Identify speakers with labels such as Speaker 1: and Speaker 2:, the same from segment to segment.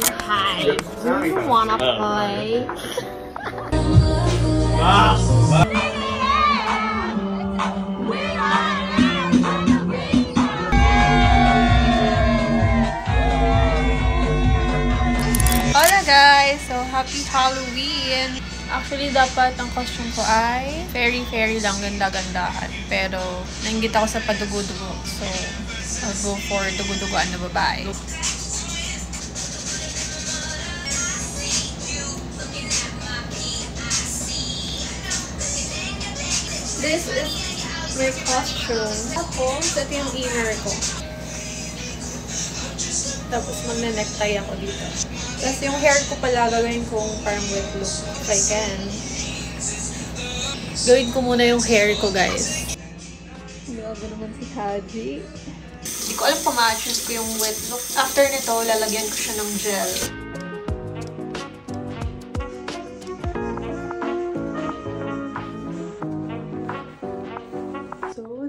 Speaker 1: Hi, do you wanna play?
Speaker 2: Hola guys! So, happy Halloween! Actually, dapat ang costume ko ay fairy lang, ganda-gandahan. Pero, nainggit ako sa padugo-dugo. So, I'll go for dugo-dugoan na babae. This is my costume. Tapos, ito yung inner ko. Tapos, magne-necktie ako dito. Tapos, yung hair ko pala, gawin kong parang wet look. If I can. Gawin ko muna yung hair ko, guys. Grabe naman si Haji. Hindi ko alam kung ma-choose ko yung wet look. After nito, lalagyan ko siya ng gel.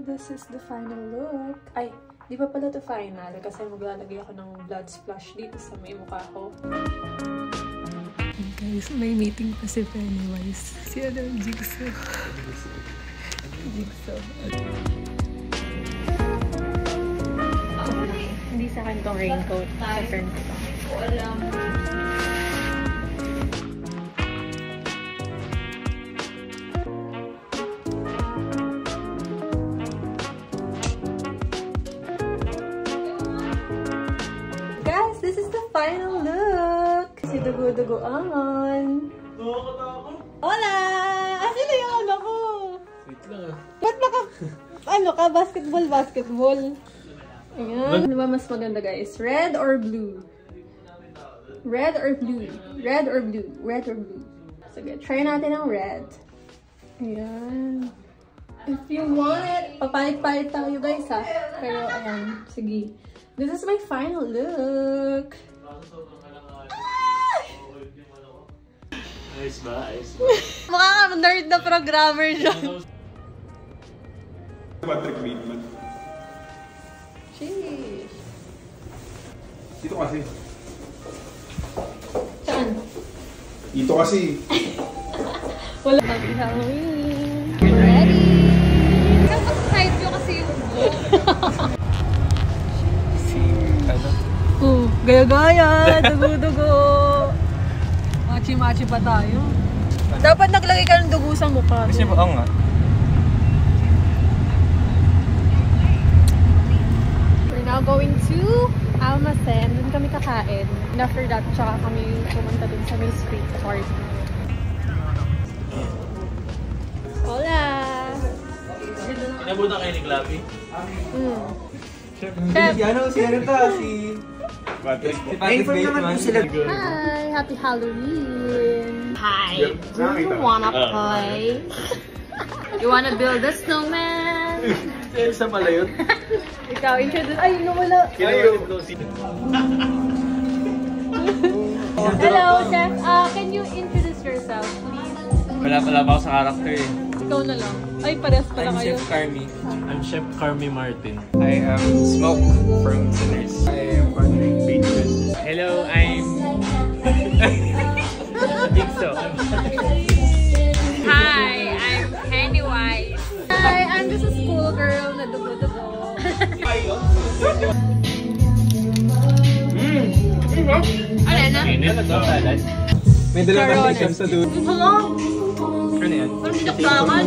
Speaker 2: This is the final look. Ay, di pa pala ito final kasi maglalagay ako ng blood splash dito sa may mukha ko. Guys, may meeting pa si Pennywise. Si Jigsaw. Jigsaw. Okay. Hindi sa akin itong raincoat. Sa turn ko pa. Alam. This is the final look! Si dugo-dugoan. Hola! Sino yung ano ko?
Speaker 3: Wait lang ah.
Speaker 2: Ba't baka, ano ka? Basketball? Ayan. Ano ba mas maganda guys? Red or blue? Red or blue? Red or blue? Red or blue? Sige, try natin ang red. Ayan. If you want it, papalit-palit tayo guys ha. Pero ayan, sige. This is my final look.
Speaker 3: Ayos ba?
Speaker 2: Mukha ka nerd na programmer siya.
Speaker 4: Patrick Bateman.
Speaker 2: Sheesh.
Speaker 4: Dito kasi.
Speaker 2: Saan?
Speaker 4: Dito kasi.
Speaker 2: Wala. Happy Halloween. Ready? Kapag side view kasi yung book. Gaya-gaya, dugo-dugo. Machi-machi pa tayo. Dapat naglagay ka ng dugo sa mukha.
Speaker 3: Kasi ba, nga.
Speaker 2: We're now going to Almacen. Doon kami kakain. And after that, tsaka kami pumunta dun sa may street party. Hola!
Speaker 3: Inabutan kayo ni Glavi?
Speaker 2: Chef!
Speaker 4: Si Patrick Bateman.
Speaker 2: Hi! Happy Halloween!
Speaker 1: Hi, do you wanna play?
Speaker 2: You wanna build a snowman?
Speaker 3: Isa pala yun.
Speaker 2: Ikaw, introduce. Ay, nawala. Hello, Chef. Can you introduce yourself, please?
Speaker 3: Wala pa ako sa character eh.
Speaker 2: Ikaw na lang. Ay, parehas pala
Speaker 3: I'm
Speaker 2: kayo.
Speaker 3: Chef Carmi. I'm Chef Carmi Martin.
Speaker 5: I am Smoke from Sinners.
Speaker 4: I am Patrick Bateman.
Speaker 3: Hello, I'm Jigsaw.
Speaker 2: Hi, I'm Pennywise. Hi, I'm just a schoolgirl na dugo-dugo. Ano na?
Speaker 5: May dalawang condition sa dulo.
Speaker 2: Hello?
Speaker 5: Ano yan?
Speaker 2: Ano sinakdakan?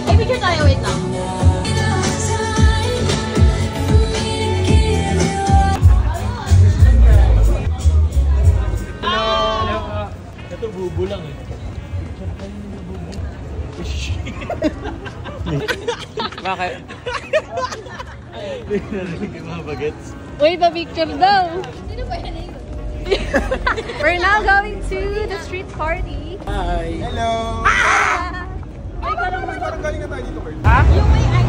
Speaker 2: Ay, picture tayo. Wait lang.
Speaker 3: Ito bubo lang eh.
Speaker 5: Bakit?
Speaker 3: Narinig yung mga bagets.
Speaker 2: Wait, pa-picture daw. Sino ba yan? We're now going to the street party.
Speaker 3: Hi!
Speaker 4: Hello!
Speaker 2: Ay, parang
Speaker 4: Parang galing na tayo dito, Kurt.
Speaker 2: yung may hi!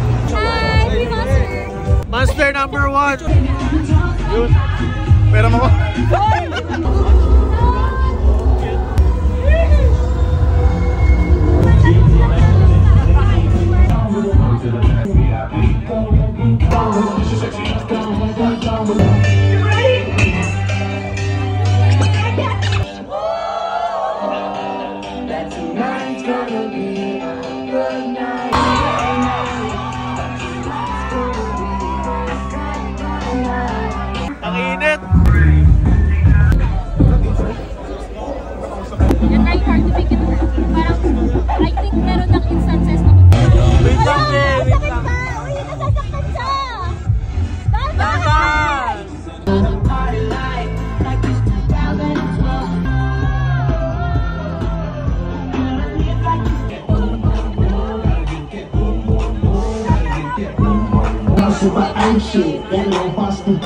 Speaker 2: Free monster!
Speaker 3: Monster number 1! Yun!
Speaker 4: Pero mo.
Speaker 6: Go, super anxious, that little hostel.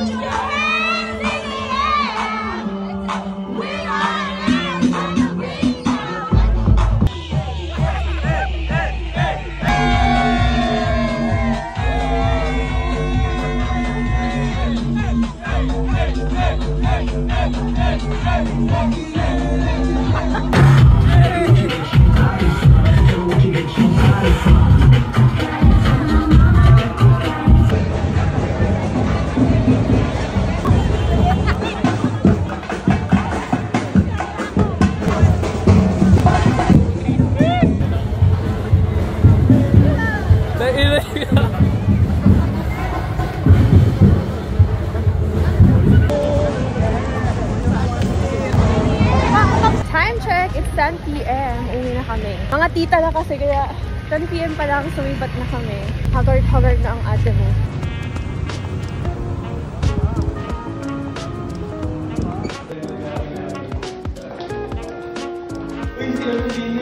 Speaker 2: Time check, it's 10 PM. Uwi na kami. Mga tita na kasi kaya 10 PM pa lang sumibat na kami. Haggard na ang ate mo.
Speaker 4: Uy, sila